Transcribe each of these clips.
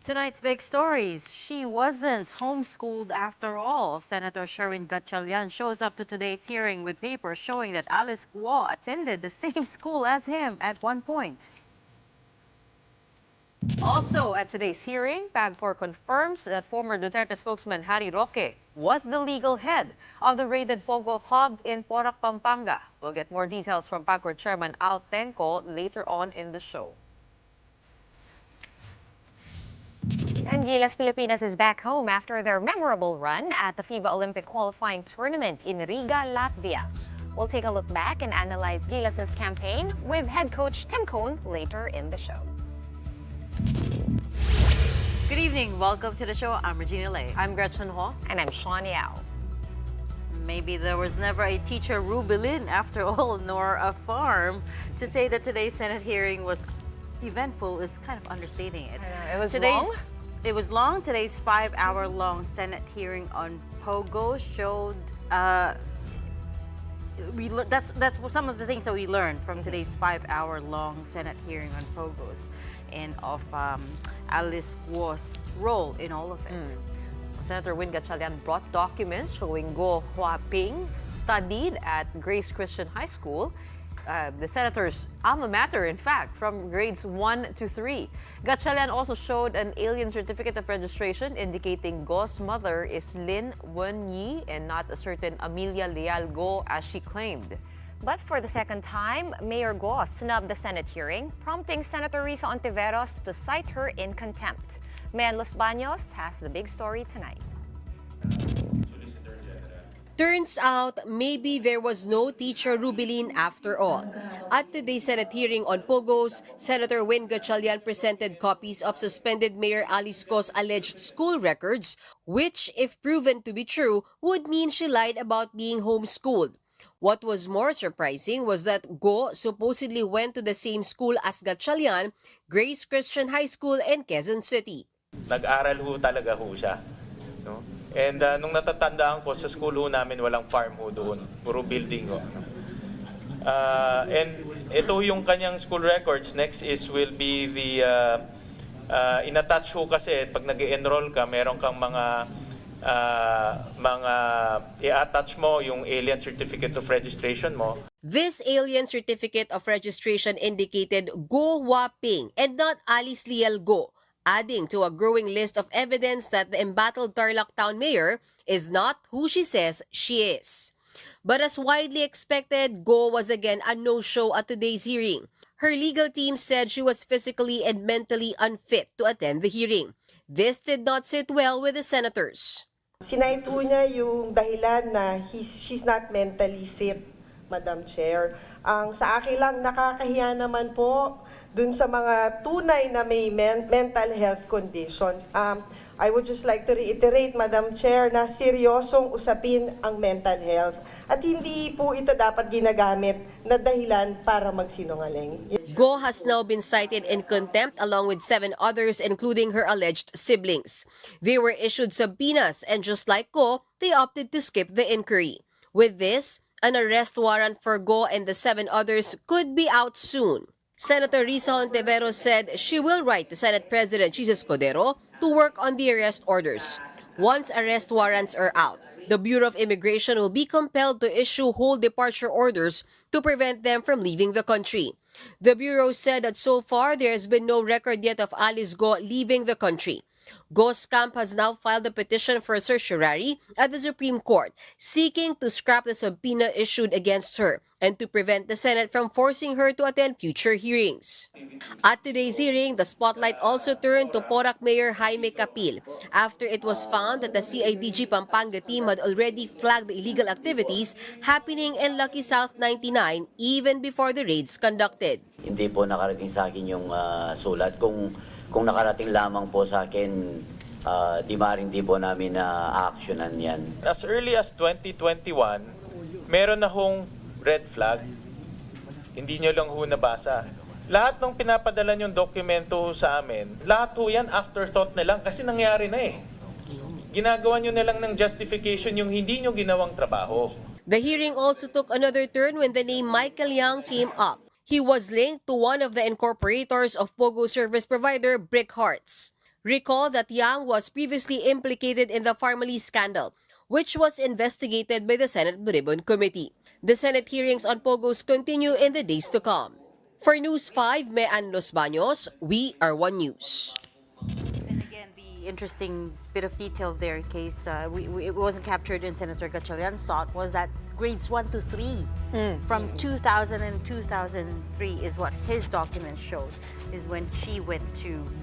Tonight's big stories. She wasn't homeschooled after all. Senator Sherwin Gatchalian shows up to today's hearing with papers showing that Alice Guo attended the same school as him at one point. Also at today's hearing, Pagcor confirms that former Duterte spokesman Harry Roque was the legal head of the raided POGO hub in Porac, Pampanga. We'll get more details from Pagcor Chairman Al Tengco later on in the show. And Gilas Filipinas is back home after their memorable run at the FIBA Olympic qualifying tournament in Riga, Latvia. We'll take a look back and analyze Gilas's campaign with head coach Tim Cohn later in the show. Good evening. Welcome to the show. I'm Regina. I'm Gretchen Ho. And I'm Shawn. Maybe there was never a teacher Rubilin after all, nor a farm. To say that today's Senate hearing was eventful is kind of understating it. It was long? It was long. Today's 5-hour-long Senate hearing on POGO showed that's some of the things that we learned from today's 5-hour-long Senate hearing on POGOs and of Alice Guo's role in all of it. Senator Win Gatchalian brought documents showing Guo Huaping studied at Grace Christian High School, the senator's alma mater, in fact, from grades 1 to 3. Gatchalian also showed an alien certificate of registration indicating Guo's mother is Lin Wenyi and not a certain Amelia Leal Guo as she claimed. But for the second time, Mayor Guo snubbed the Senate hearing, prompting Senator Risa Ontiveros to cite her in contempt. Mayan Los Baños has the big story tonight. Turns out, maybe there was no teacher Rubilin after all. At today's Senate hearing on POGOs, Senator Win Gatchalian presented copies of suspended Mayor Alice Guo's alleged school records, which, if proven to be true, would mean she lied about being homeschooled. What was more surprising was that Guo supposedly went to the same school as Gatchalian, Grace Christian High School in Quezon City. Nag-aral ho talaga ho siya. No? And nung natatandaan ko sa school ho namin, walang farm ho doon. Puro building ho. And ito yung kanyang school records. Next will be the, in-attach ho kasi pag nag-enroll ka, meron kang mga i-attach mo yung alien certificate of registration mo. This alien certificate of registration indicated Guo Huaping and not Alice Leal Guo, adding to a growing list of evidence that the embattled Tarlac Town mayor is not who she says she is. But as widely expected, Guo was again a no-show at today's hearing. Her legal team said she was physically and mentally unfit to attend the hearing. This did not sit well with the senators. Sinaito niya yung dahilan na she's not mentally fit, Madam Chair. Sa akin lang, nakakahiya naman po dun sa mga tunay na may mental health condition. I would just like to reiterate, Madam Chair, na seryosong usapin ang mental health. At hindi po ito dapat ginagamit na dahilan para magsinungaling. Guo has now been cited in contempt along with 7 others, including her alleged siblings. They were issued subpoenas and just like Guo, they opted to skip the inquiry. With this, an arrest warrant for Guo and the 7 others could be out soon. Senator Risa Ontiveros said she will write to Senate President Jesus Codero to work on the arrest orders. Once arrest warrants are out, the Bureau of Immigration will be compelled to issue whole departure orders to prevent them from leaving the country. The Bureau said that so far there has been no record yet of Alice Guo leaving the country. Guo's camp has now filed a petition for certiorari at the Supreme Court, seeking to scrap the subpoena issued against her and to prevent the Senate from forcing her to attend future hearings. At today's hearing, the spotlight also turned to Porac Mayor Jaime Capil after it was found that the CIDG Pampanga team had already flagged the illegal activities happening in Lucky South 99 even before the raids conducted. Hindi po nakarating sa akin yung sulat. Kung nakarating lamang po sa akin, di po namin na-actionan yan. As early as 2021, meron na hong red flag. Hindi nyo lang ho nabasa. Lahat ng pinapadala yung dokumento sa amin, lahat ho yan afterthought na lang kasi nangyari na eh. Ginagawa nyo na lang ng justification yung hindi nyo ginawang trabaho. The hearing also took another turn when the name Michael Yang came up. He was linked to one of the incorporators of POGO service provider Brick Hearts. Recall that Yang was previously implicated in the family scandal, which was investigated by the Senate Blue Ribbon Committee. The Senate hearings on POGOs continue in the days to come. For News 5, Mean Los Baños, we are One News. And again, the interesting bit of detail there, in case it wasn't captured in Senator Gatchalian's thought, was that grades 1 to 3 from 2000 and 2003 is what his documents showed, is when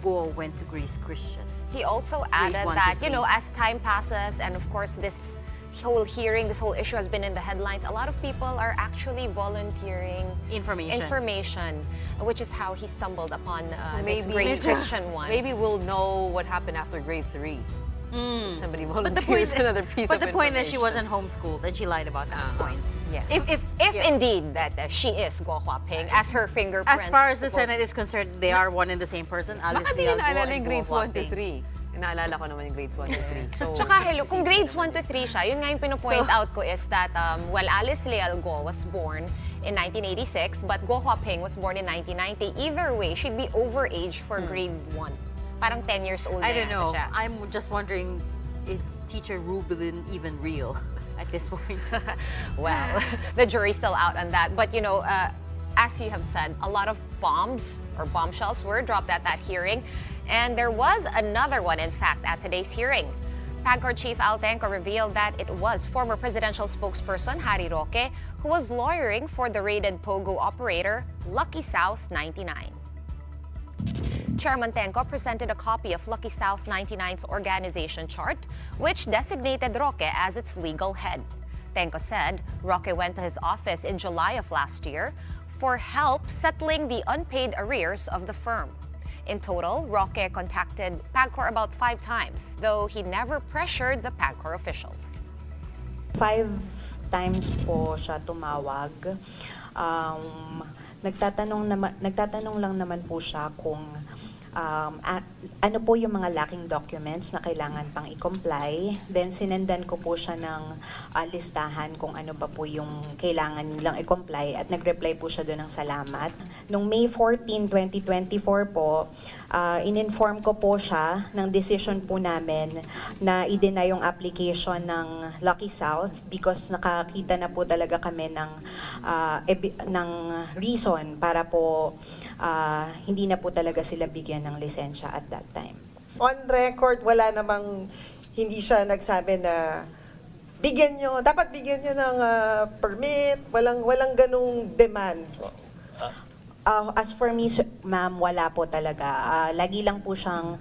Guo went to Grace Christian. He also added one to that, three. as time passes and of course this whole hearing, this whole issue has been in the headlines, a lot of people are actually volunteering information, which is how he stumbled upon this Grace Christian one. Maybe we'll know what happened after grade 3. Somebody volunteers another piece of But the point is she information. wasn't homeschooled, and she lied about that point. Yes. If Indeed that she is Guo Huaping, as her fingerprints. as far as the supposed- Senate is concerned, they are one and the same person. Alice Baka di Guo naalala and yung Guo grades 1 to Huaping. 3. Inaalala ko naman yung grades 1 to 3. So, Tsaka hello, kung grades 1 to 3 siya, yun nga yung pinopoint out ko is that, Alice Guo was born in 1986, but Guo Huaping was born in 1990. Either way, she'd be overage for grade 1. Parang 10 years old I na don't yata know. siya. I'm just wondering, is Teacher Rubelin even real at this point? Well, the jury's still out on that. But, as you have said, a lot of bombs or bombshells were dropped at that hearing. And there was another one, in fact, at today's hearing. Pagcor Chief Al Tengco revealed that it was former presidential spokesperson Harry Roque who was lawyering for the raided POGO operator Lucky South 99. Chairman Tengco presented a copy of Lucky South 99's organization chart, which designated Roque as its legal head. Tengco said Roque went to his office in July of last year for help settling the unpaid arrears of the firm. In total, Roque contacted Pagcor about 5 times, though he never pressured the Pagcor officials. 5 times po siya tumawag. Nagtatanong lang naman po siya kung ano po yung mga lacking documents na kailangan pang i-comply. Then sinendan ko po siya ng listahan kung ano pa po yung kailangan nilang i-comply at nag-reply po siya doon ng salamat. Noong May 14, 2024 po, in-inform ko po siya ng decision po namin na i-deny yung application ng Lucky South because nakakita na po talaga kami ng reason para po hindi na po talaga sila bigyan ng lisensya at that time. On record, wala namang hindi siya nagsabi na dapat bigyan nyo ng permit, walang ganung demand. As for me, ma'am, wala po talaga. Lagi lang po siyang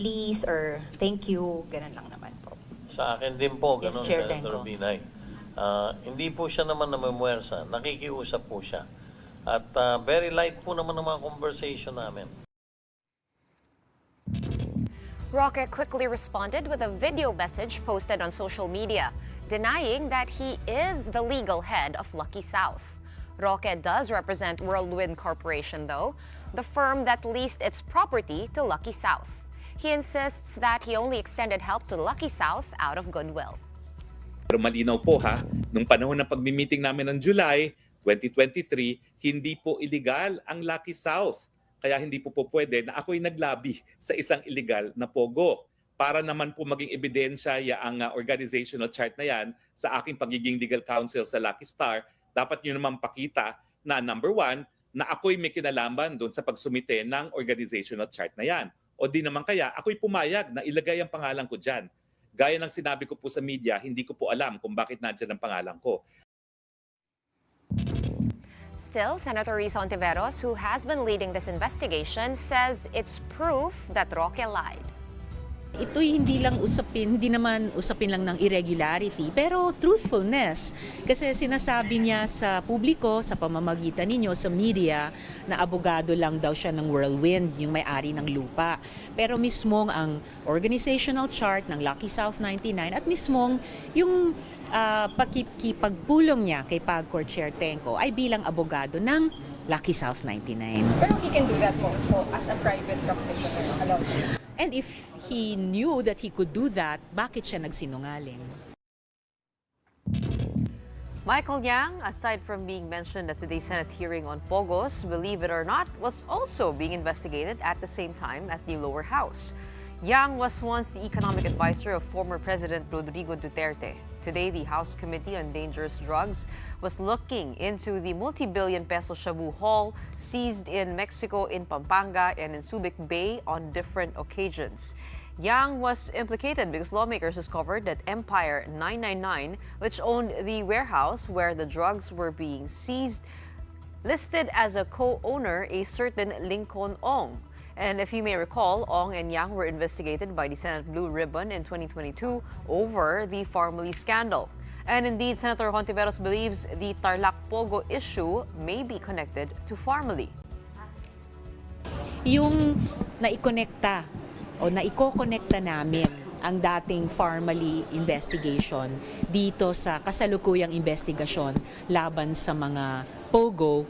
please or thank you, ganun lang naman po. Sa akin din po, Yes, ganun, Chair Senator Tengco. Binay. Hindi po siya naman namamwersa, nakikiusap po siya. At very light po naman ang mga conversation namin. Roque quickly responded with a video message posted on social media, denying that he is the legal head of Lucky South. Roque does represent Whirlwind Corporation, though, the firm that leased its property to Lucky South. He insists that he only extended help to Lucky South out of goodwill. Pero malinaw po nung panahon ng pagmi-meeting namin ng July 2023, hindi po illegal ang Lucky South. Kaya hindi po pwede na ako'y naglabi sa isang illegal na POGO. Para naman po maging ebidensya ang organizational chart na yan sa aking pagiging legal counsel sa Lucky Star, dapat nyo naman pakita na number 1, na ako'y may kinalaman doon sa pagsumite ng organizational chart na yan. O di naman kaya ako'y pumayag na ilagay ang pangalan ko dyan. Gaya ng sinabi ko po sa media, hindi ko po alam kung bakit nandyan ang pangalan ko. Still, Senator Risa Ontiveros, who has been leading this investigation, says it's proof that Roque lied. Ito'y hindi naman usapin lang ng irregularity, pero truthfulness. Kasi sinasabi niya sa publiko, sa pamamagitan ninyo, sa media, na abogado lang daw siya ng Whirlwind, yung may-ari ng lupa. Pero mismong ang organizational chart ng Lucky South 99 at mismong yung pakikipagpulong niya kay Pagcor Chair Tengco ay bilang abogado ng Lucky South 99. Pero he can do that po as a private practitioner. And if he knew that he could do that, bakit siya nagsinungaling? Michael Yang, aside from being mentioned at today's Senate hearing on POGOs, believe it or not, was also being investigated at the same time at the lower house. Yang was once the economic advisor of former President Rodrigo Duterte. Today, the House Committee on Dangerous Drugs was looking into the multi-billion peso Shabu haul seized in Mexico, in Pampanga, and in Subic Bay on different occasions. Yang was implicated because lawmakers discovered that Empire 999, which owned the warehouse where the drugs were being seized, listed as a co-owner a certain Lincoln Ong. And if you may recall, Ong and Yang were investigated by the Senate Blue Ribbon in 2022 over the Farmally scandal. And indeed, Senator Hontiveros believes the Tarlac Pogo issue may be connected to Farmally. Yung naikonekta o naiko-connecta namin ang dating Farmally investigation dito sa kasalukuyang investigasyon laban sa mga POGO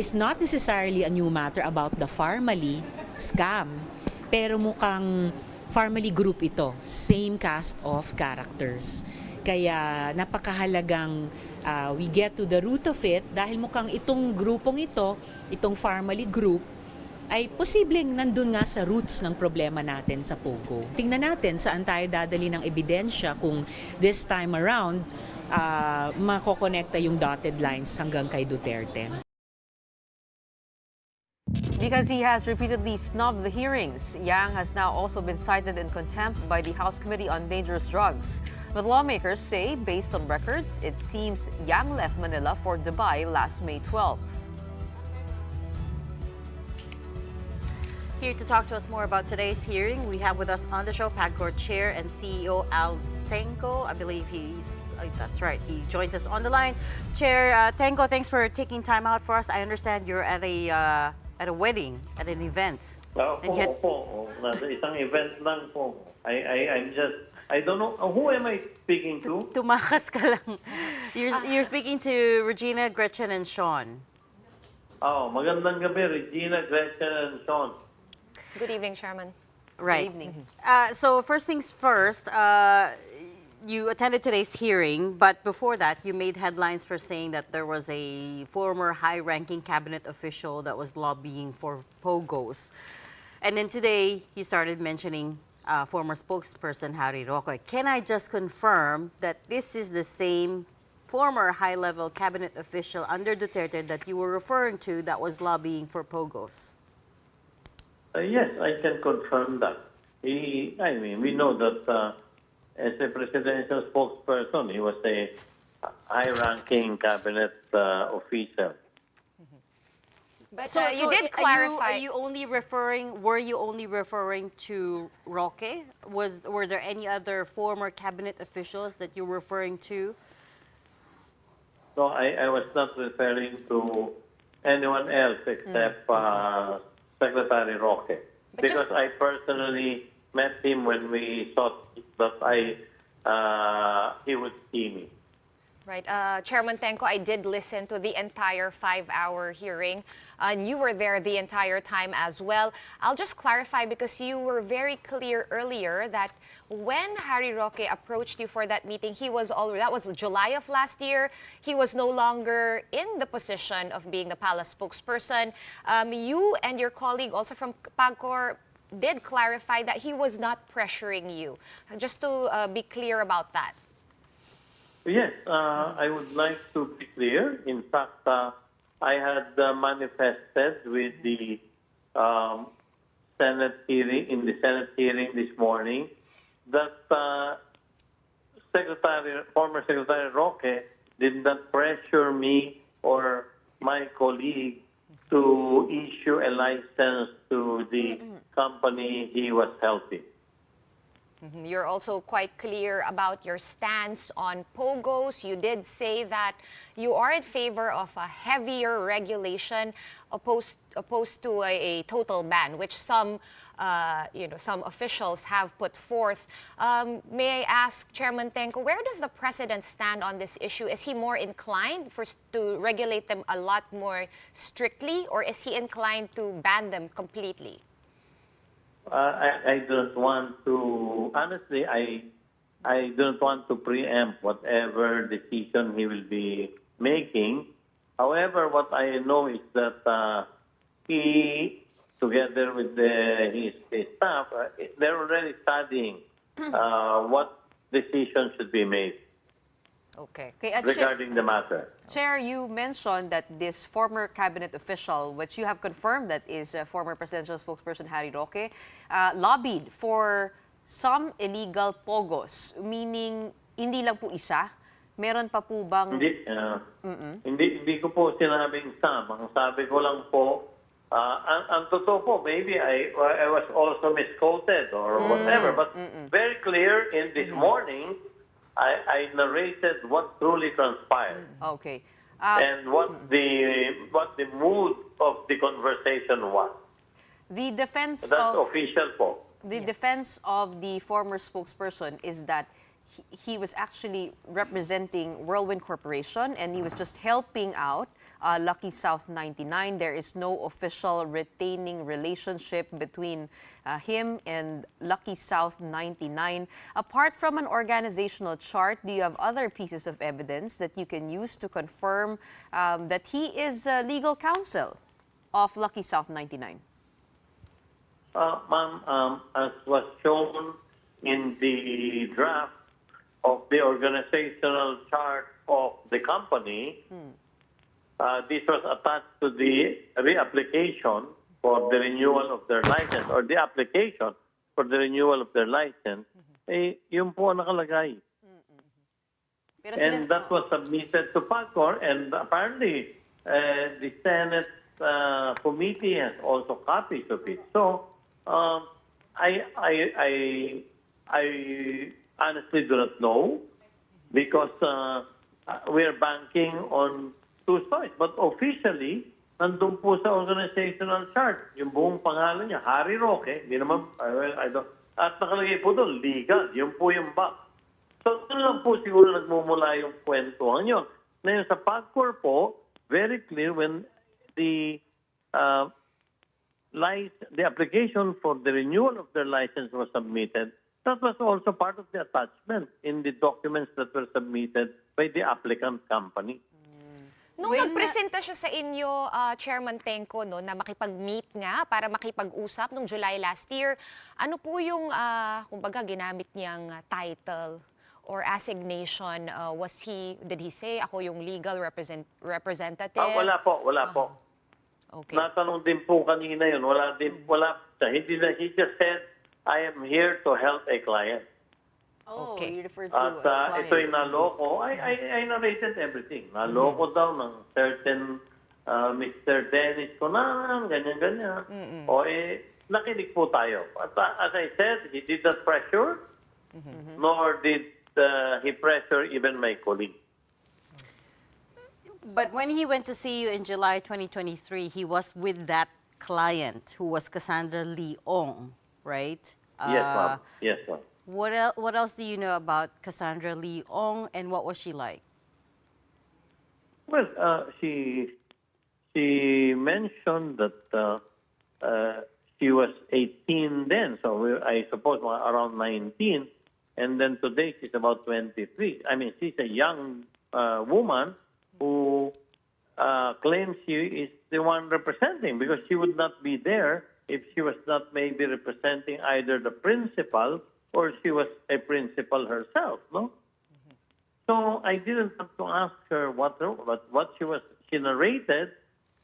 is not necessarily a new matter about the Farmally scam, pero mukhang Farmally group ito, same cast of characters. Kaya napakahalagang we get to the root of it dahil mukhang itong grupong ito, itong Farmally group, ay posibleng nandun nga sa roots ng problema natin sa POGO. Tingnan natin saan tayo dadali ng ebidensya kung this time around makokonekta yung dotted lines hanggang kay Duterte. Because he has repeatedly snubbed the hearings, Yang has now also been cited in contempt by the House Committee on Dangerous Drugs. But lawmakers say, based on records, it seems Yang left Manila for Dubai last May 12. Here to talk to us more about today's hearing, we have with us on the show Pagcor Chair and CEO Al Tengco. I believe that's right, he joins us on the line. Chair Tengco, thanks for taking time out for us. I understand you're at a wedding, at an event. Nasa isang event lang po. I don't know, who am I speaking to? Tumakas ka lang. You're speaking to Regina, Gretchen, and Shawn. Magandang gabi, Regina, Gretchen, and Shawn. Good evening, Chairman. Right. Good evening. So first things first, you attended today's hearing, but before that, you made headlines for saying that there was a former high-ranking cabinet official that was lobbying for POGOs. And then today, you started mentioning former spokesperson Harry Roque. Can I just confirm that this is the same former high-level cabinet official under Duterte that you were referring to that was lobbying for POGOs? Yes, I can confirm that. We know that as a presidential spokesperson, he was a high-ranking cabinet official. But you did clarify. Were you only referring to Roque? Were there any other former cabinet officials that you were referring to? No, I was not referring to anyone else except Secretary Roque. Because I personally met him when we thought that he would see me. Right. Chairman Tengco, I did listen to the entire 5-hour hearing, and you were there the entire time as well. I'll just clarify because you were very clear earlier that when Harry Roque approached you for that meeting, that was July of last year. He was no longer in the position of being the palace spokesperson. You and your colleague also from Pagcor did clarify that he was not pressuring you. Just to be clear about that. Yes, I would like to be clear. In fact, I had manifested with the Senate hearing this morning that former Secretary Roque did not pressure me or my colleague to issue a license to the company he was helping. You're also quite clear about your stance on POGOs. You did say that you are in favor of a heavier regulation opposed to a total ban, which some officials have put forth. May I ask, Chairman Tengco, where does the President stand on this issue? Is he more inclined to regulate them a lot more strictly, or is he inclined to ban them completely? I don't want to. Honestly, I I don't want to preempt whatever decision he will be making. However, what I know is that he, together with his staff, they're already studying what decision should be made Okay. regarding the matter. Chair, you mentioned that this former cabinet official, which you have confirmed that is former presidential spokesperson Harry Roque, lobbied for some illegal POGOs, meaning hindi lang po isa, meron pa po bang... Hindi ko po sinabing some. Ang sabi ko lang po, ang totoo po, maybe I was also misquoted or whatever, but very clear in this morning, I narrated what truly transpired. Okay. And what the mood of the conversation was. The defense That's of... official po. The defense of the former spokesperson is that he was actually representing Whirlwind Corporation and he was just helping out Lucky South 99. There is no official retaining relationship between him and Lucky South 99. Apart from an organizational chart, do you have other pieces of evidence that you can use to confirm that he is legal counsel of Lucky South 99? Ma'am, as was shown in the draft of the organizational chart of the company, this was attached to the reapplication for the renewal of their license or the application for the renewal of their license. Yun po ang nakalagay. And that was submitted to Pagcor, and apparently the Senate committee has also copies of it. So I honestly do not know because we are banking on two stories. But officially, nandun po sa organizational chart, yung buong pangalan niya, Harry Roque, hindi naman, I don't, at nakalagay po doon, legal, yun po yung back. So, doon lang po siguro nagmumula yung kwentuhan yun. Ngayon sa Pagcor po, very clear when the application for the renewal of their license was submitted, that was also part of the attachment in the documents that were submitted by the applicant company. Nung nagpresenta siya sa inyo, Chairman Tengco, no, na makipag-meet nga para makipag-usap nung July last year, ano po yung, kumbaga, ginamit niyang title or assignation? Did he say, ako yung legal representative? Wala po. Okay. Natanong din po kanina yun. He just said, I am here to help a client. Okay. You referred to At as ito'y naloko. I narrated everything. Naloko daw ng certain Mr. Dennis Conan, ganyan-ganyan. O nakinig po tayo. At as I said, he did not pressure, nor did he pressure even my colleague. But when he went to see you in July 2023, he was with that client who was Cassandra Leong, right? Yes, ma'am. Yes, ma'am. What else do you know about Cassandra Leong and what was she like? Well, she mentioned that she was 18 then, so I suppose around 19, and then today she's about 23. I mean, she's a young woman who claims she is the one representing because she would not be there if she was not maybe representing either the principal or she was a principal herself, no? So I didn't have to ask her what she narrated,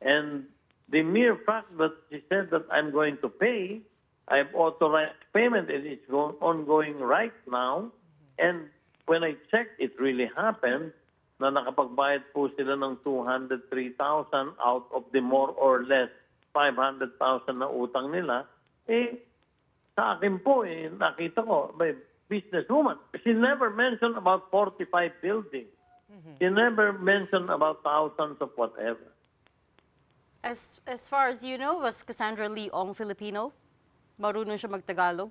and the mere fact that she said that I'm going to pay, I've authorized payment, and it's ongoing right now. And when I checked, it really happened na nakapagbayad po sila ng 203,000 out of the more or less 500,000 na utang nila. Sa akin po, nakita ko, may businesswoman. She never mentioned about 45 buildings. She never mentioned about thousands of whatever. As far as you know, was Cassandra Leong Filipino? Marunong siya mag-Tagalog?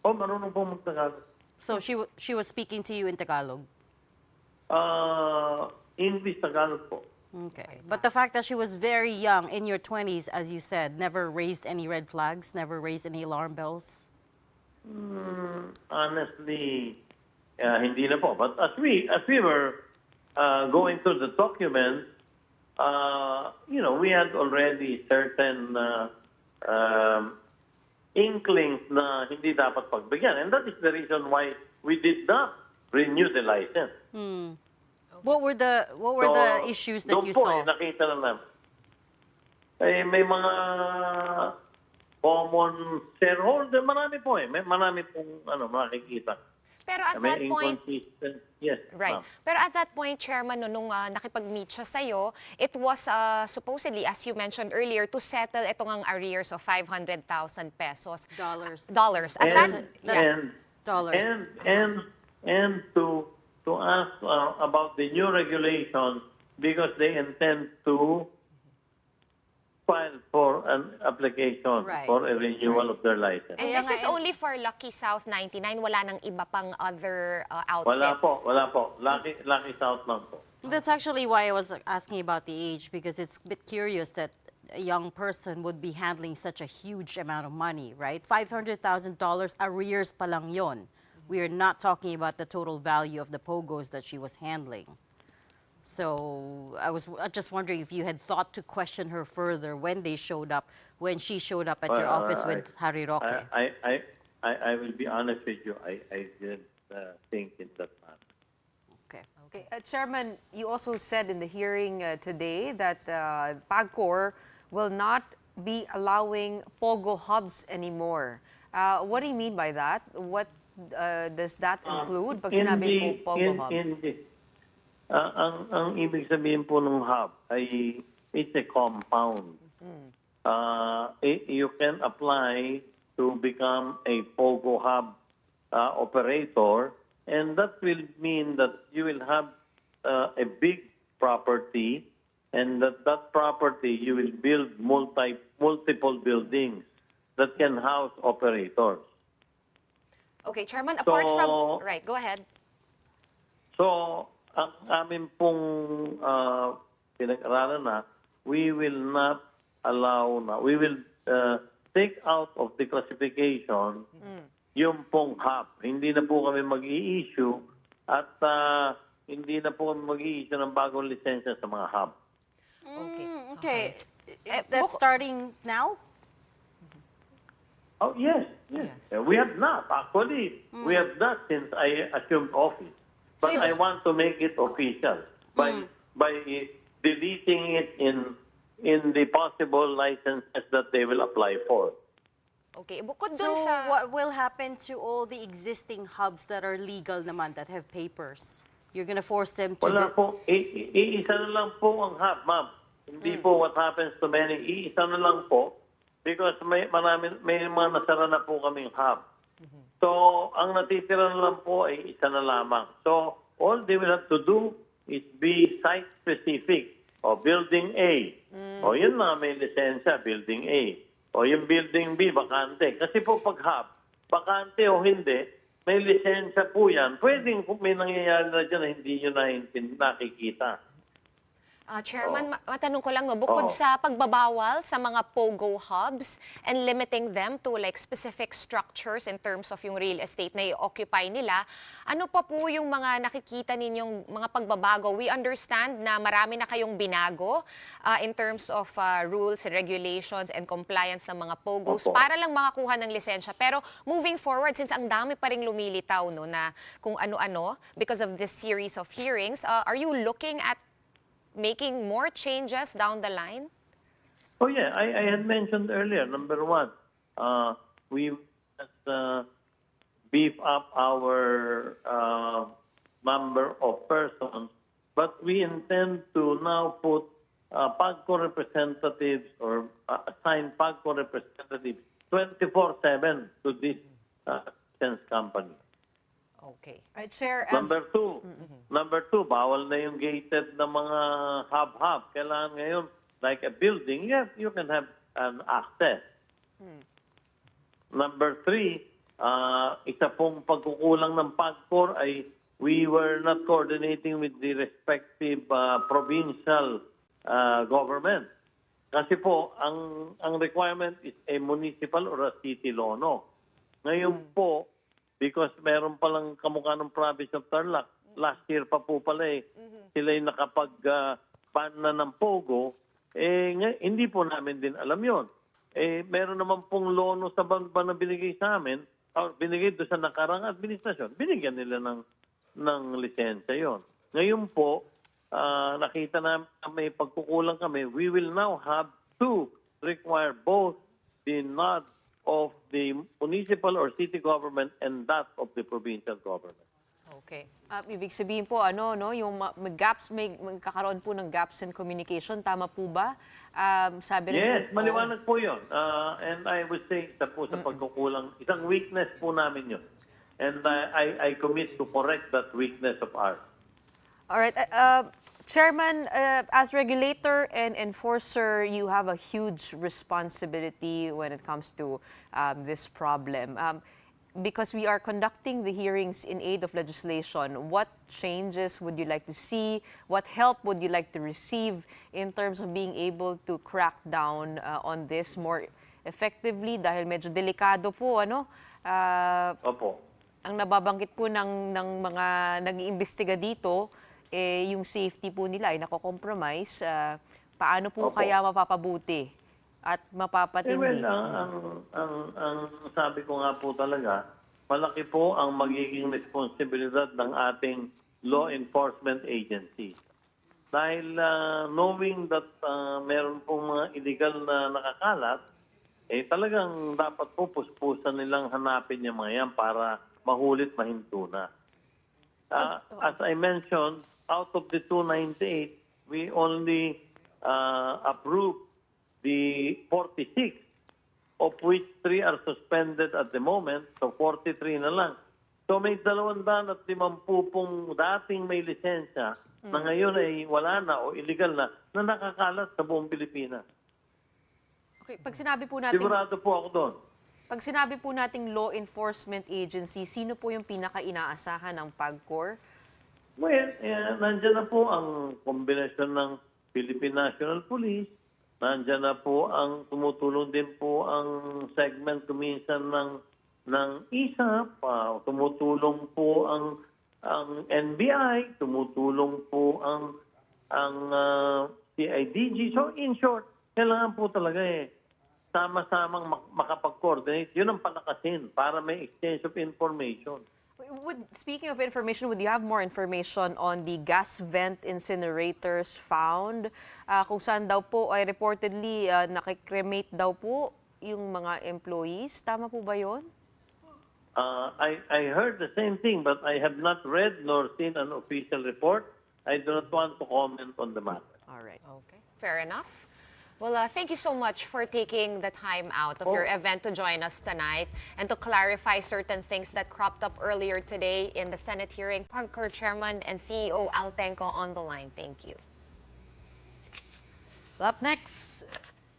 Marunong po mag-Tagalog. So she was speaking to you in Tagalog? English Tagalog po. Okay. But the fact that she was very young, in your 20s, as you said, never raised any red flags, never raised any alarm bells? Honestly, hindi na po. But as we were going through the documents, we had already certain inklings na hindi dapat pagbigyan. And that is the reason why we did not renew the license. What were the issues that you saw? Nakita na namin. May mga common shareholder, marami po marami pong makikita. Pero at that point, yes. right. Pero at that point, Chairman, nung nakipag-meet siya sa'yo, it was supposedly, as you mentioned earlier, to settle itong ang arrears of 500,000 pesos. Dollars. At Dollars. And to ask about the new regulation because they intend to file for an application for a renewal of their license. And this is only for Lucky South 99, wala nang iba pang other outfits? Wala po. Lucky South lang po. That's actually why I was asking about the age, because it's a bit curious that a young person would be handling such a huge amount of money, right? $500,000 arrears pa lang yon. We are not talking about the total value of the POGOs that she was handling. So I was just wondering if you had thought to question her further when she showed up at your office with Harry Roque. I will be honest with you. I didn't think in that manner. Okay. Chairman, you also said in the hearing today that Pagcor will not be allowing POGO hubs anymore. What do you mean by that? What does that include? Pag sinabing po POGO hub? Ang ibig sabihin po ng hub ay it's a compound. You can apply to become a POGO hub operator, and that will mean that you will have a big property, and that property you will build multiple buildings that can house operators. Okay, Chairman, apart from... Right, go ahead. So, ang amin pong pinag-aralan na, we will not allow na, we will take out of the classification yung pong hub. Hindi na po kami mag-i-issue at hindi na po kami mag-i-issue ng bagong lisensya sa mga hub. Okay. That's starting now? Oh, yes. We have not. Actually, we have not since I assumed office. But I want to make it official by deleting it in the possible licenses that they will apply for. Okay, bukod So dun sa... what will happen to all the existing hubs that are legal naman, that have papers? You're gonna force them to... Wala po. Iisa na lang po ang hub, ma'am. Hindi po what happens to many. Iisa na lang po because may mga nasara na po kaming hub. So, ang natitira na lang po ay isa na lamang. So, all they will have to do is be site-specific. O, Building A. O, yun na, may lisensya, Building A. O, yung Building B, bakante. Kasi po pag hub, bakante o hindi, may lisensya po yan. Pwedeng kung may nangyayari na dyan na hindi nyo nakikita. Chairman, matanong ko lang, no, bukod sa pagbabawal sa mga POGO hubs and limiting them to like specific structures in terms of yung real estate na i-occupy nila, ano pa po yung mga nakikita ninyong mga pagbabago? We understand na marami na kayong binago in terms of rules and regulations and compliance ng mga POGOs para lang makakuha ng lisensya. Pero moving forward, since ang dami pa ring lumilitaw no, na kung ano-ano because of this series of hearings, are you looking at making more changes down the line? Oh yeah, I had mentioned earlier, number one, we beef up our number of persons, but we intend to now put Pagcor representatives or assign Pagcor representatives 24/7 to this license company. Okay. Right, Chair. Number two, bawal na yung gated na mga hub-hub. Kailangan ngayon, like a building, yes, you can have an access. Number three, isa pong pagkukulang ng Pagcor ay we were not coordinating with the respective provincial government. Kasi po, ang requirement is a municipal or a city law, no? Ngayon po, because meron palang kamukha ng province of Tarlac, last year pa po pala sila yung nakapag-ban na ng POGO, hindi po namin din alam yon. Meron naman pong lono sa banba na binigay sa amin, or binigay doon sa nakarang administrasyon, binigyan nila ng lisensya yon. Ngayon po, nakita na may pagkukulang kami, we will now have to require both the nod of the municipal or city government and that of the provincial government. Okay. Ibig sabihin po, yung magkakaroon po ng gaps in communication, tama po ba? Sabi rin Yes, po, maliwanag po yun. And I would say sa pagkukulang, isang weakness po namin yun. And I commit to correct that weakness of ours. All right. Chairman, as regulator and enforcer, you have a huge responsibility when it comes to this problem. Because we are conducting the hearings in aid of legislation, what changes would you like to see? What help would you like to receive in terms of being able to crack down on this more effectively? Dahil medyo delikado po, Opo. ang nababanggit po ng mga nag-iimbestiga dito, yung safety po nila ay nako-compromise. Paano po kaya mapapabuti at mapapatindi? Ang sabi ko nga po talaga, malaki po ang magiging responsibilidad ng ating law enforcement agency. Dahil knowing that meron pong mga illegal na nakakalat, talagang dapat po puspusan nilang hanapin yung mga yan para mahulit mahinto na. As I mentioned, out of the 298, we only approved the 46, of which 3 are suspended at the moment, so 43 na lang. So may 250 pong dating may lisensya na ngayon ay wala na o illegal na nakakalat sa buong Pilipinas. Okay, pag sinabi po natin, Sigurado po ako doon. pag sinabi po nating law enforcement agency, sino po yung pinaka-inaasahan ng Pagcor? Well, nandiyan na po ang kombinasyon ng Philippine National Police, nandiyan na po ang tumutulong din po ang segment kuminsan ng ISAP, tumutulong po ang NBI, tumutulong po ang CIDG. So in short, kailangan po talaga sama-samang makapag-coordinate. Yun ang palakasin para may exchange of information. Speaking of information, would you have more information on the gas vent incinerators found? Kung saan daw po ay reportedly nakikremate daw po yung mga employees. Tama po ba yun? I heard the same thing, but I have not read nor seen an official report. I do not want to comment on the matter. All right. Okay, fair enough. Well, thank you so much for taking the time out of your event to join us tonight and to clarify certain things that cropped up earlier today in the Senate hearing. Pagcor Chairman and CEO Al Tengco on the line. Thank you. Up next,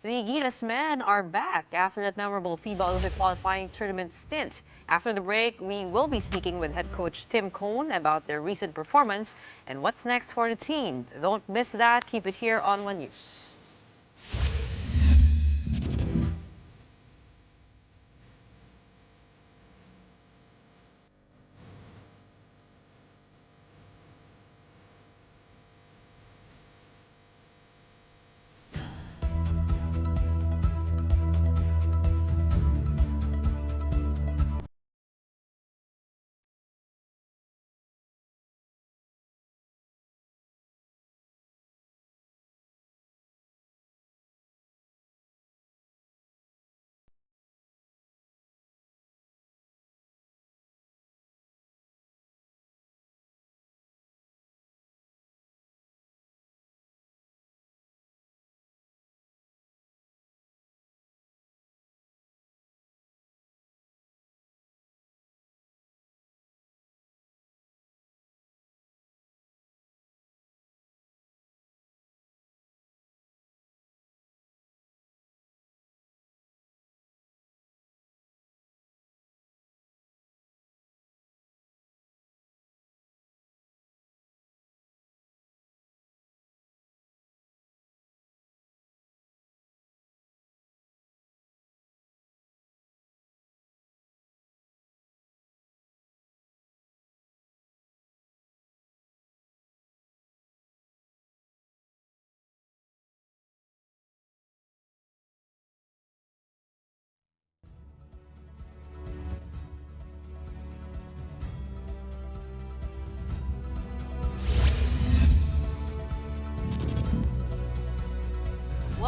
the Gilas men are back after that memorable Fiba Olympic qualifying tournament stint. After the break, we will be speaking with head coach Tim Cohn about their recent performance and what's next for the team. Don't miss that. Keep it here on One News.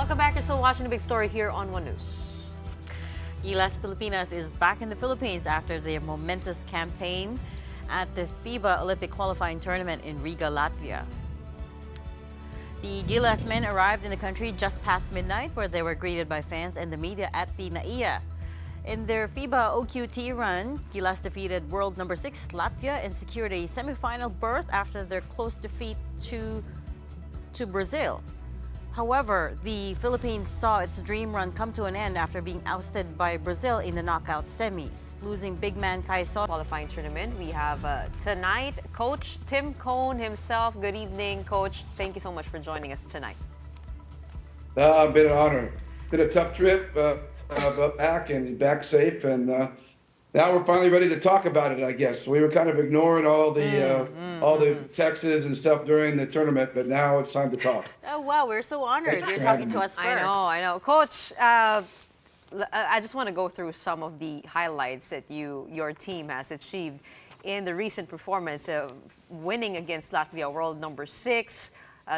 Welcome back. You're still watching the big story here on One News. Gilas Filipinas is back in the Philippines after their momentous campaign at the Fiba Olympic qualifying tournament in Riga, Latvia. The Gilas men arrived in the country just past midnight, where they were greeted by fans and the media at the NAIA. In their Fiba OQT run, Gilas defeated world number 6 Latvia and secured a semifinal berth after their close defeat to Brazil. However, the Philippines saw its dream run come to an end after being ousted by Brazil in the knockout semis, losing big man Quezon. Qualifying tournament. We have tonight Coach Tim Cone himself. Good evening, Coach. Thank you so much for joining us tonight. Been an honor. Been a tough trip, but back safe, and now we're finally ready to talk about it. I guess we were kind of ignoring all the texts and stuff during the tournament, but now it's time to talk. Oh wow, we're so honored you're talking to us first. I know, Coach. I just want to go through some of the highlights that your team has achieved in the recent performance, winning against Latvia, world number 6.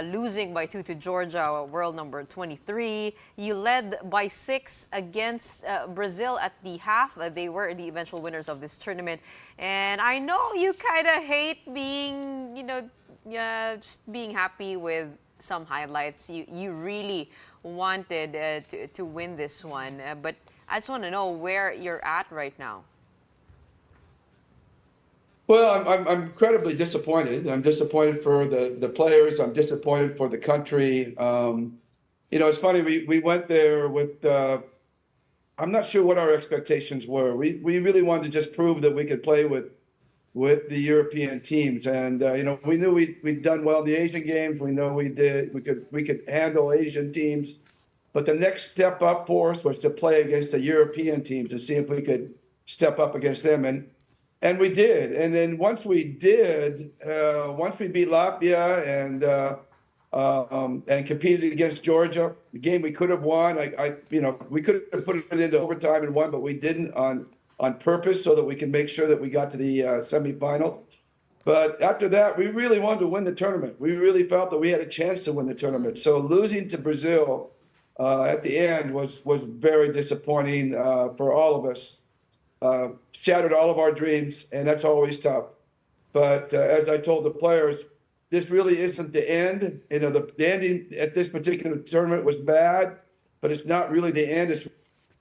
Losing by 2 to Georgia, world number 23. You led by 6 against Brazil at the half. They were the eventual winners of this tournament. And I know you kind of hate being, just being happy with some highlights. You really wanted to win this one. But I just want to know where you're at right now. Well, I'm incredibly disappointed. I'm disappointed for the players. I'm disappointed for the country. It's funny. We went there with. I'm not sure what our expectations were. We really wanted to just prove that we could play with the European teams, and we knew we'd done well in the Asian games. We know we could handle Asian teams, but the next step up for us was to play against the European teams and see if we could step up against them. And we did. And then once we did, once we beat Latvia and competed against Georgia, the game we could have won. We could have put it into overtime and won, but we didn't on purpose so that we can make sure that we got to the semifinals. But after that, we really wanted to win the tournament. We really felt that we had a chance to win the tournament. So losing to Brazil at the end was very disappointing for all of us. Shattered all of our dreams, and that's always tough. But as I told the players, this really isn't the end. The ending at this particular tournament was bad, but it's not really the end. It's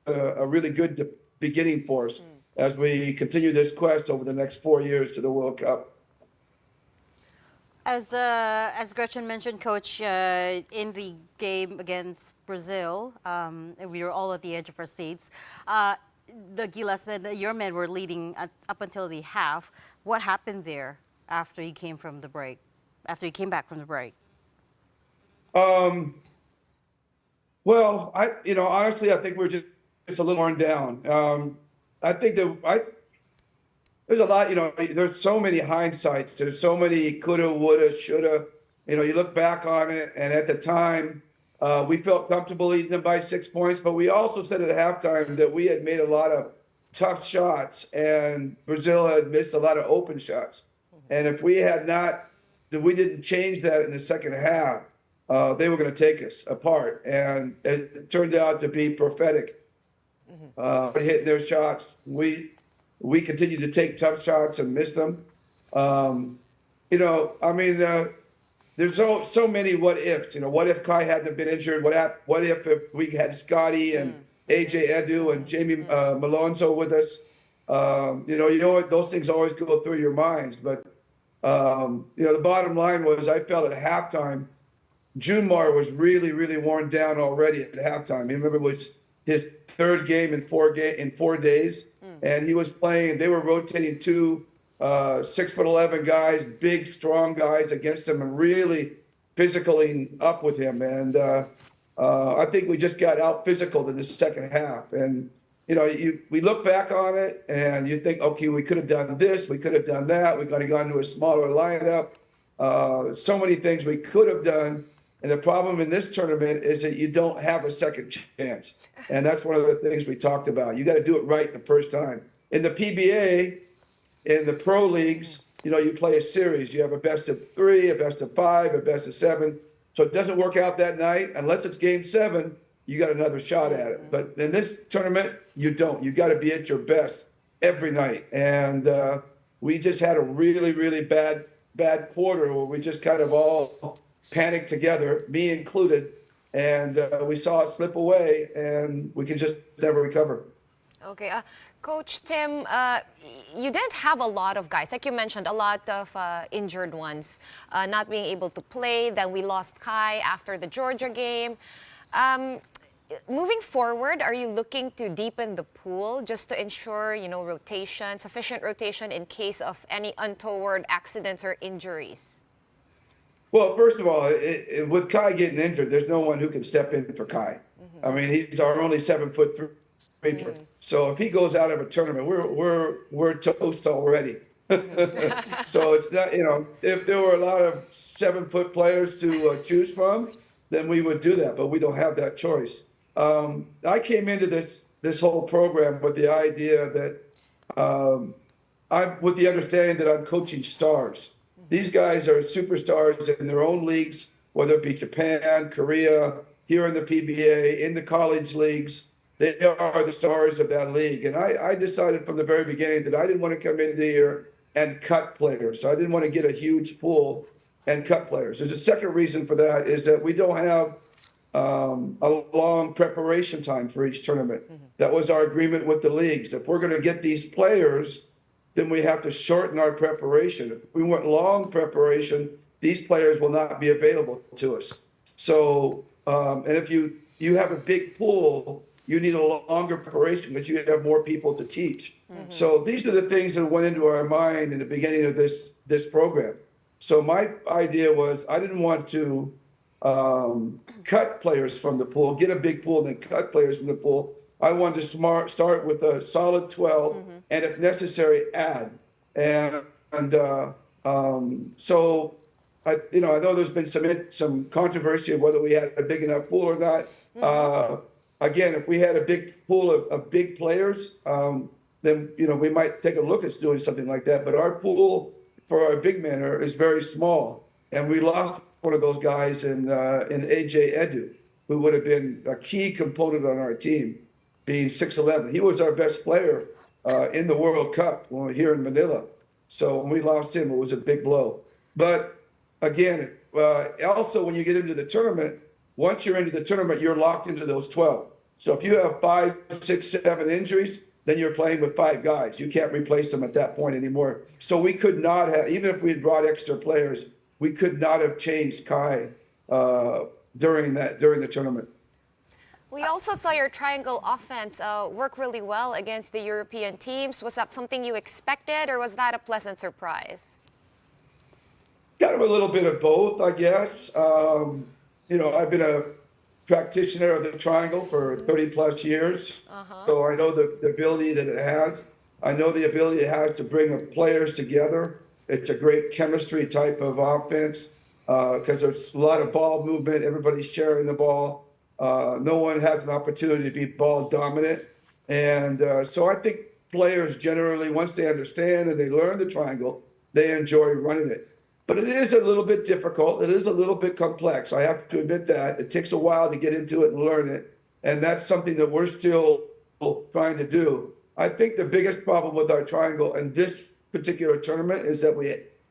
a really good beginning for us as we continue this quest over the next 4 years to the World Cup. As Gretchen mentioned, Coach, in the game against Brazil, we were all at the edge of our seats. The Gilas men, your men were leading up until the half. What happened there after you came from the break? After you came back from the break? Well, honestly, I think we're just a little worn down. I think there's a lot. There's so many hindsights. There's so many coulda, woulda, shoulda. You look back on it, and at the time. We felt comfortable leading them by 6 points, but we also said at halftime that we had made a lot of tough shots and Brazil had missed a lot of open shots. And if we didn't change that in the second half, they were going to take us apart. And it turned out to be prophetic. Hitting their shots. We continued to take tough shots and miss them. There's so many what ifs. What if Kai hadn't been injured? What if we had Scotty and AJ Edu and Jamie Malonzo with us? Those things always go through your minds. But the bottom line was, I felt at halftime, Junmar was really, really worn down already at halftime. You remember it was his third game in 4 days, and he was playing. They were rotating 2 6'11" guys, big, strong guys against him, and really physically up with him. And I think we just got out physical in the second half. And we look back on it, and you think, okay, we could have done this, we could have done that, we could have gone to a smaller lineup. So many things we could have done. And the problem in this tournament is that you don't have a second chance. And that's one of the things we talked about. You got to do it right the first time. In the PBA, in the pro leagues, you play a series. You have a best of 3, a best of 5, a best of 7. So it doesn't work out that night, unless it's game 7, you got another shot at it. But in this tournament, you don't. You got to be at your best every night. And we just had a really, really bad quarter where we just kind of all panicked together, me included, and we saw it slip away, and we can just never recover. Okay, Coach Tim, you didn't have a lot of guys, like you mentioned, a lot of injured ones not being able to play. Then we lost Kai after the Georgia game. Moving forward, are you looking to deepen the pool just to ensure, rotation, sufficient rotation in case of any untoward accidents or injuries? Well, first of all, with Kai getting injured, there's no one who can step in for Kai. I mean, he's our only 7'3" sweeper. So if he goes out of a tournament, we're toast already. So it's not, if there were a lot of 7-foot players to choose from, then we would do that, but we don't have that choice. I came into this whole program with the idea that with the understanding that I'm coaching stars. These guys are superstars in their own leagues, whether it be Japan, Korea, here in the PBA, in the college leagues. They are the stars of that league. And I decided from the very beginning that I didn't want to come into here and cut players. So I didn't want to get a huge pool and cut players. There's a second reason for that is that we don't have a long preparation time for each tournament. That was our agreement with the leagues. If we're going to get these players, then we have to shorten our preparation. If we want long preparation, these players will not be available to us. So, and if you have a big pool, you need a longer preparation because you have more people to teach. So these are the things that went into our mind in the beginning of this program. So my idea was I didn't want to cut players from the pool, get a big pool, and then cut players from the pool. I wanted to start with a solid 12, and if necessary, add. So I know there's been some controversy of whether we had a big enough pool or not. Again, if we had a big pool of big players, then we might take a look at doing something like that. But our pool for our big men is very small, and we lost one of those guys in AJ Edu, who would have been a key component on our team, being 6'11". He was our best player in the World Cup when we were here in Manila. So when we lost him, it was a big blow. But again, also when you get into the tournament, once you're into the tournament, you're locked into those 12. So if you have 5, 6, 7 injuries, then you're playing with 5 guys. You can't replace them at that point anymore. So we could not have, even if we had brought extra players, we could not have changed Kai during the tournament. We also saw your triangle offense work really well against the European teams. Was that something you expected, or was that a pleasant surprise? Kind of a little bit of both, I guess. I've been a practitioner of the triangle for 30 plus years. So I know the ability that it has. I know the ability it has to bring players together. It's a great chemistry type of offense because there's a lot of ball movement. Everybody's sharing the ball. No one has an opportunity to be ball dominant. And so I think players generally, once they understand and they learn the triangle, they enjoy running it. But it is a little bit difficult. It is a little bit complex. I have to admit that. It takes a while to get into it and learn it. And that's something that we're still trying to do. I think the biggest problem with our triangle in this particular tournament is that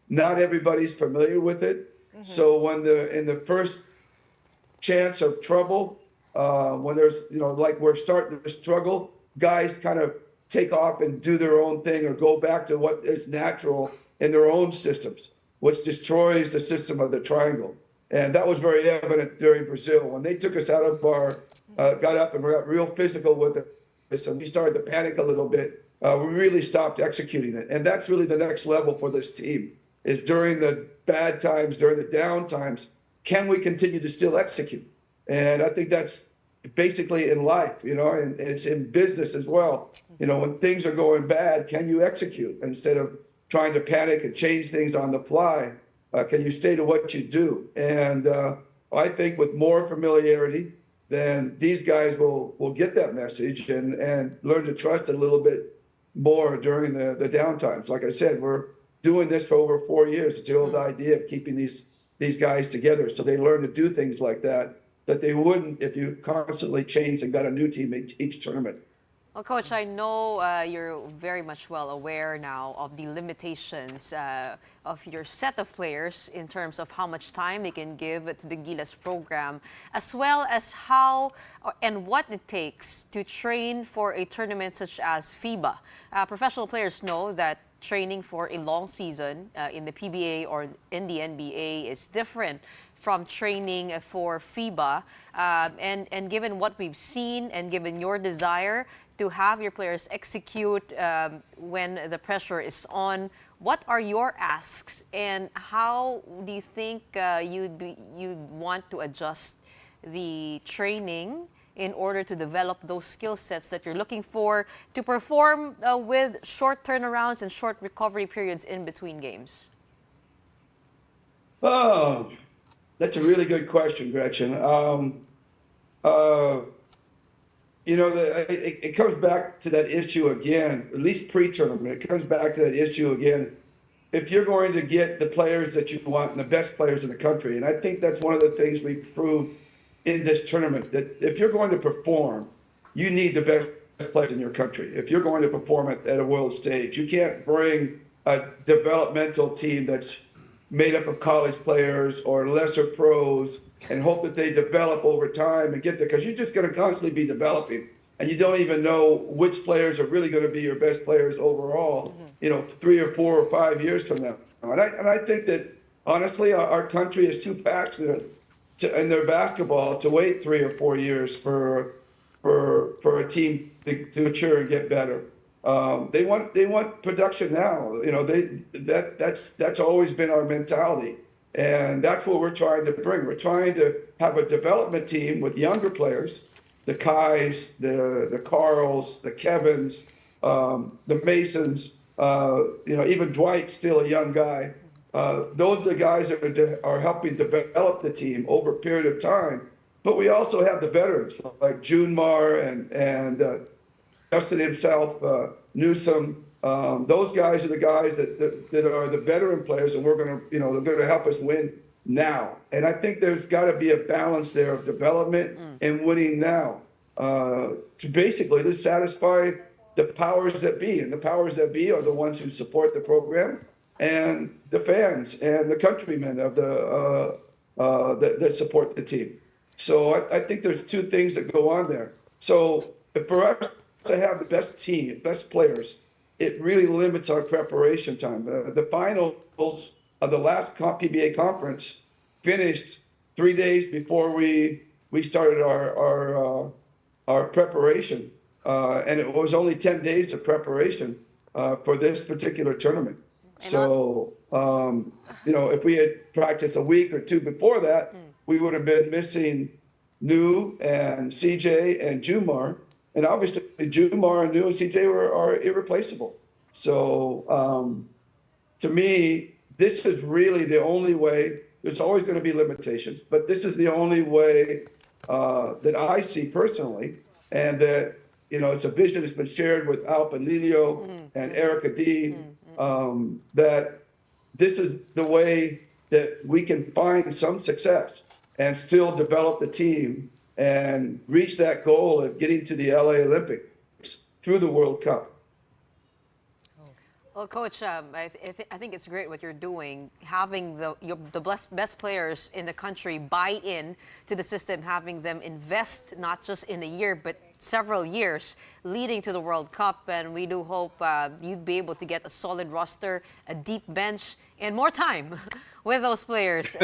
not everybody's familiar with it. So when in the first chance of trouble, when there's, like we're starting to struggle, guys kind of take off and do their own thing or go back to what is natural in their own systems, which destroys the system of the triangle. And that was very evident during Brazil. When they took us out of our, got up and got real physical with it, and we started to panic a little bit, we really stopped executing it. And that's really the next level for this team, is during the bad times, during the down times, can we continue to still execute? And I think that's basically in life, and it's in business as well. When things are going bad, can you execute instead of trying to panic and change things on the fly? Can you stay to what you do? And I think with more familiarity, then these guys will get that message and learn to trust it a little bit more during the down times. Like I said, we're doing this for over 4 years. It's the old idea of keeping these these guys together so they learn to do things like that they wouldn't if you constantly changed and got a new team each tournament. Well, Coach, I know you're very much well aware now of the limitations of your set of players in terms of how much time they can give to the Gilas program, as well as how and what it takes to train for a tournament such as FIBA. Professional players know that training for a long season in the PBA or in the NBA is different from training for FIBA. And given what we've seen and given your desire to have your players execute when the pressure is on, what are your asks and how do you think you'd want to adjust the training in order to develop those skill sets that you're looking for to perform with short turnarounds and short recovery periods in between games? Oh, that's a really good question, Gretchen. It comes back to that issue again, at least pre-tournament. It comes back to that issue again. If you're going to get the players that you want and the best players in the country, and I think that's one of the things we proved in this tournament, that if you're going to perform, you need the best players in your country. If you're going to perform at a world stage, you can't bring a developmental team that's made up of college players or lesser pros and hope that they develop over time and get there, because you're just going to constantly be developing and you don't even know which players are really going to be your best players overall, 3 or 4 or 5 years from now. And I think that honestly, our country is too passionate in their basketball to wait 3 or 4 years for a team to mature and get better. They want production now. That's always been our mentality. And that's what we're trying to bring. We're trying to have a development team with younger players, the Kais, the Carls, the Kevins, the Masons, even Dwight's still a young guy. Those are the guys that are helping develop the team over a period of time. But we also have the veterans like Junmar and Justin himself, Newsom. Those guys are the guys that are the veteran players, and they're going to help us win now. And I think there's got to be a balance there of development and winning now to basically to satisfy the powers that be. And the powers that be are the ones who support the program and the fans and the countrymen of that support the team. So I think there's two things that go on there. So for us to have the best team, best players, it really limits our preparation time. The finals of the last PBA conference finished 3 days before we started our preparation, and it was only 10 days of preparation for this particular tournament. So, if we had practiced a week or two before that, we would have been missing New and CJ and Jumar. And obviously, Jumar and New and CJ are irreplaceable. So, to me, this is really the only way. There's always going to be limitations, but this is the only way that I see personally, and that it's a vision that's been shared with Alp and Lilio and Erica D. That this is the way that we can find some success and still develop the team and reach that goal of getting to the LA Olympics through the World Cup. Well, Coach, I think it's great what you're doing, having the best players in the country buy in to the system, having them invest not just in a year, but several years leading to the World Cup. And we do hope you'd be able to get a solid roster, a deep bench, and more time with those players.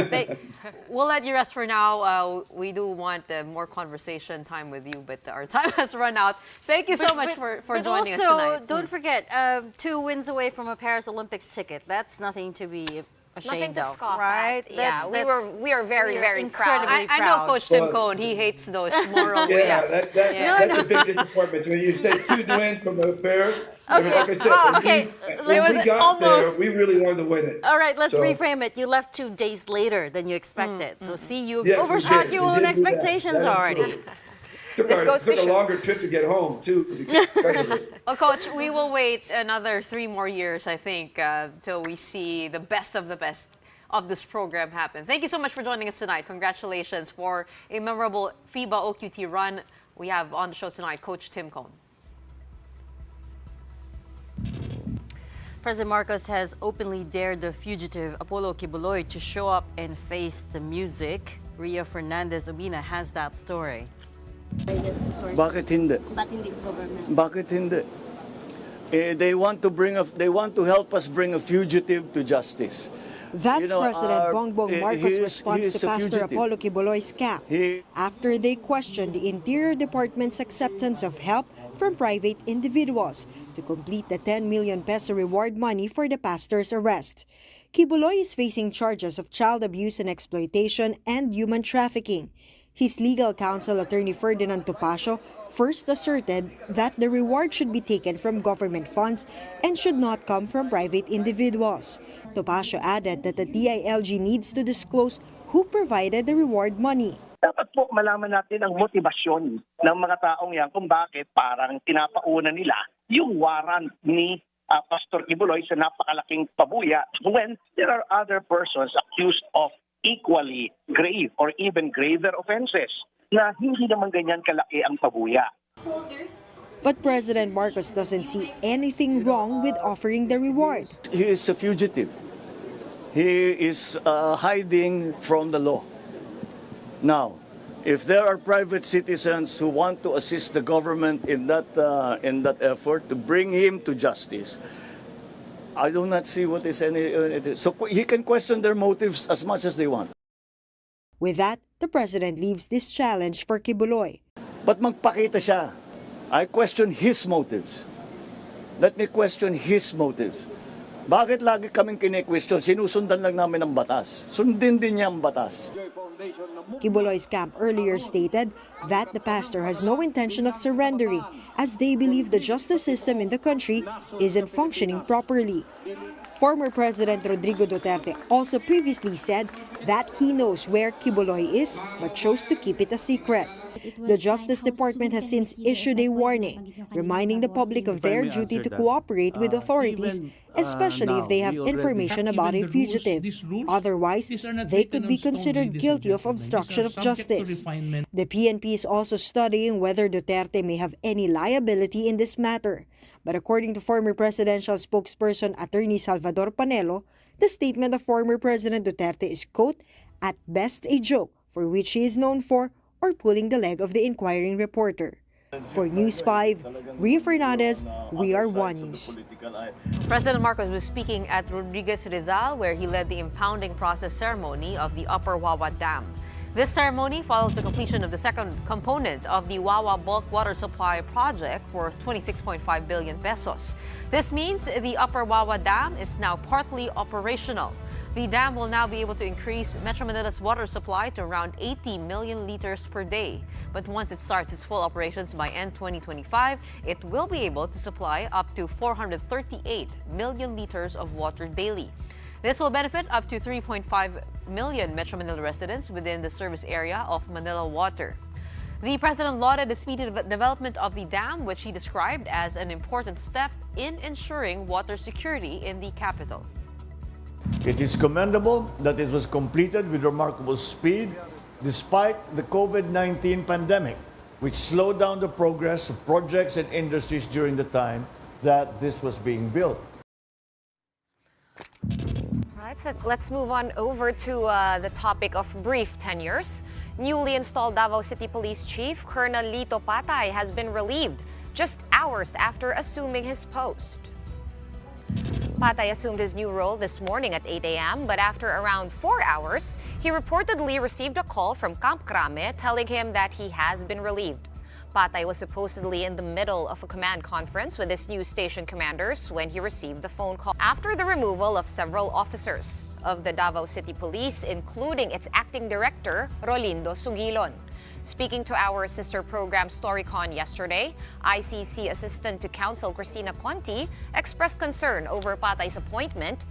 We'll let you rest for now. We do want more conversation time with you, but our time has run out. Thank you so much for joining us tonight. Also, don't forget, 2 wins away from a Paris Olympics ticket. That's nothing to be ashamed Nothing to of, scoff right? at. Yeah, we are very proud. I know Coach Tim Cohn, he hates those moral wins. That's a big disappointment. When you say 2 wins from the Paris, I mean, like I said, when we got there, we really wanted to win it. All right, let's reframe it. You left 2 days later than you expected. So see, you Yes, overshot your own expectations already. Took a longer trip to get home, too. Well, Coach, we will wait another 3 more years, I think, till we see the best of the best of this program happen. Thank you so much for joining us tonight. Congratulations for a memorable FIBA OQT run. We have on the show tonight Coach Tim Cone. President Marcos has openly dared the fugitive Apollo Quiboloy to show up and face the music. Ria Fernandez Obina has that story. Bakit hindi? Bakit hindi? They want to help us bring a fugitive to justice. That's President Bongbong Marcos' response to Pastor Apollo Quiboloy's camp after they questioned the Interior Department's acceptance of help from private individuals to complete the 10 million peso reward money for the pastor's arrest. Quiboloy is facing charges of child abuse and exploitation and human trafficking. His legal counsel, Attorney Ferdinand Topacio, first asserted that the reward should be taken from government funds and should not come from private individuals. Topacio added that the DILG needs to disclose who provided the reward money. Dapat po malaman natin ang motibasyon ng mga taong yan kung bakit parang pinapauna nila yung warrant ni Pastor Quiboloy sa napakalaking pabuya when there are other persons accused of equally grave or even graver offenses na hindi naman ganyan kalaki ang pabuya. But President Marcos doesn't see anything wrong with offering the reward. He is a fugitive. He is hiding from the law. Now, if there are private citizens who want to assist the government in that effort to bring him to justice, I do not see what is any. So he can question their motives as much as they want. With that, the president leaves this challenge for Quiboloy. But magpakita siya. I question his motives. Let me question his motives. Bakit lagi kaming kine-question? Sinusundan lang namin ang batas. Sundin din niya ang batas. Quiboloy's camp earlier stated that the pastor has no intention of surrendering as they believe the justice system in the country isn't functioning properly. Former President Rodrigo Duterte also previously said that he knows where Quiboloy is but chose to keep it a secret. The Justice Department has since issued a warning, reminding the public of their duty to cooperate with authorities, especially if they have information about a fugitive. Otherwise, they could be considered guilty of obstruction of justice. The PNP is also studying whether Duterte may have any liability in this matter. But according to former presidential spokesperson Attorney Salvador Panelo, the statement of former President Duterte is, quote, at best a joke for which he is known for, or pulling the leg of the inquiring reporter. For News 5, Ria Fernandez, We Are One News. President Marcos was speaking at Rodriguez Rizal, where he led the impounding process ceremony of the Upper Wawa Dam. This ceremony follows the completion of the second component of the Wawa bulk water supply project worth 26.5 billion pesos. This means the Upper Wawa Dam is now partly operational. The dam will now be able to increase Metro Manila's water supply to around 80 million liters per day. But once it starts its full operations by end 2025, it will be able to supply up to 438 million liters of water daily. This will benefit up to 3.5 million Metro Manila residents within the service area of Manila Water. The president lauded the speedy development of the dam, which he described as an important step in ensuring water security in the capital. It is commendable that it was completed with remarkable speed despite the COVID-19 pandemic, which slowed down the progress of projects and industries during the time that this was being built. Right, so let's move on over to the topic of brief tenures. Newly installed Davao City Police Chief Colonel Lito Patay has been relieved just hours after assuming his post. Patay assumed his new role this morning at 8 a.m., but after around 4 hours, he reportedly received a call from Camp Crame telling him that he has been relieved. Patay was supposedly in the middle of a command conference with his new station commanders when he received the phone call. After the removal of several officers of the Davao City Police, including its acting director, Rolindo Sugilon. Speaking to our sister program Storycon yesterday, ICC Assistant to Counsel Cristina Conti expressed concern over Patay's appointment,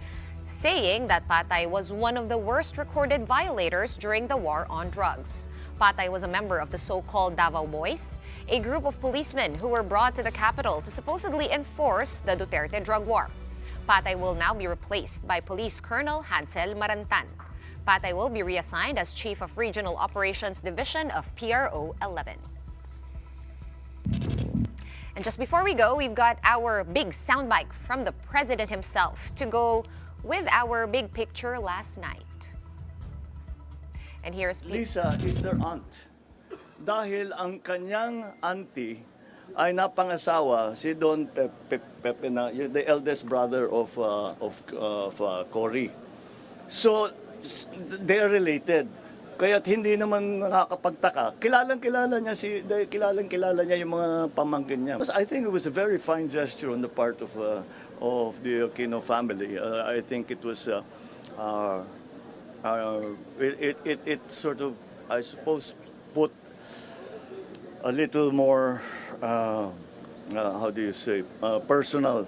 saying that Patay was one of the worst recorded violators during the war on drugs. Patay was a member of the so-called Davao Boys, a group of policemen who were brought to the capital to supposedly enforce the Duterte drug war. Patay will now be replaced by Police Colonel Hansel Marantan. Patay will be reassigned as Chief of Regional Operations Division of PRO 11. And just before we go, we've got our big soundbite from the President himself to go with our big picture last night. And here's Lisa is their aunt. Dahil ang kanyang auntie ay napangasawa si Don Pepe na the eldest brother of Cory. So they are related. Kaya't hindi naman nakakapagtaka. Kilalang-kilala niya yung mga pamangkin niya. I think it was a very fine gesture on the part of the Aquino family. I think it was it sort of, I suppose, put a little more how do you say, personal,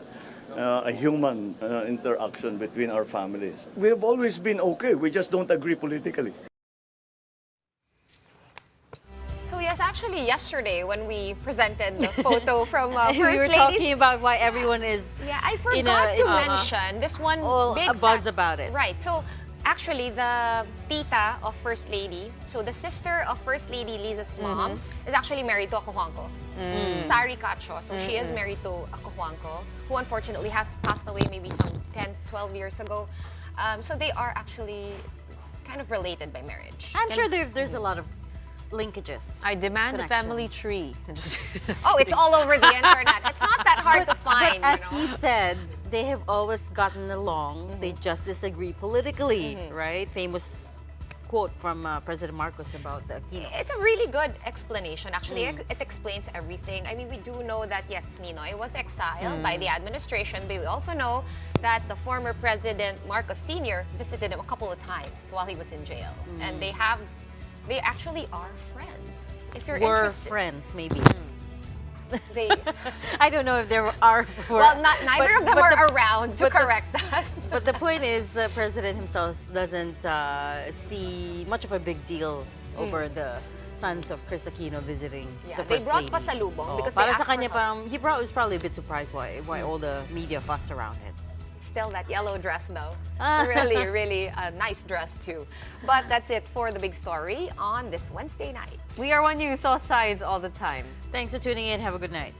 a human interaction between our families. We have always been okay. We just don't agree politically. So yes, actually yesterday when we presented the photo from First we were Lady, talking about why everyone is I forgot to mention this one big a buzz fact. about it. Right. So actually the tita of First Lady, so the sister of First Lady Liza's mom is actually married to a Cojuangco. Sari Cacho. So she is married to a Cojuangco who unfortunately has passed away maybe some 10, 12 years ago. So they are actually kind of related by marriage. I'm sure there's a lot of linkages. I demand a family connections. tree. Oh, it's all over the internet. It's not that hard to find. But as he said, they have always gotten along. They just disagree politically, right? Famous quote from President Marcos about the Aquino. It's a really good explanation. Actually, it explains everything. I mean, we do know that, yes, Ninoy was exiled by the administration, but we also know that the former President Marcos Sr. visited him a couple of times while he was in jail. And they actually are friends. If you're interested. Friends, maybe. They, I don't know if there are. well, neither of them are around to correct us. But the point is, the president himself doesn't see much of a big deal over the sons of Chris Aquino visiting the they first brought lady. pasalubong because they para asked sa kanya for help. he was probably a bit surprised why all the media fussed around it. Still that yellow dress though. Really, really a nice dress too. But that's it for the big story on this Wednesday night. We are One News, all sides, all the time. Thanks for tuning in. Have a good night.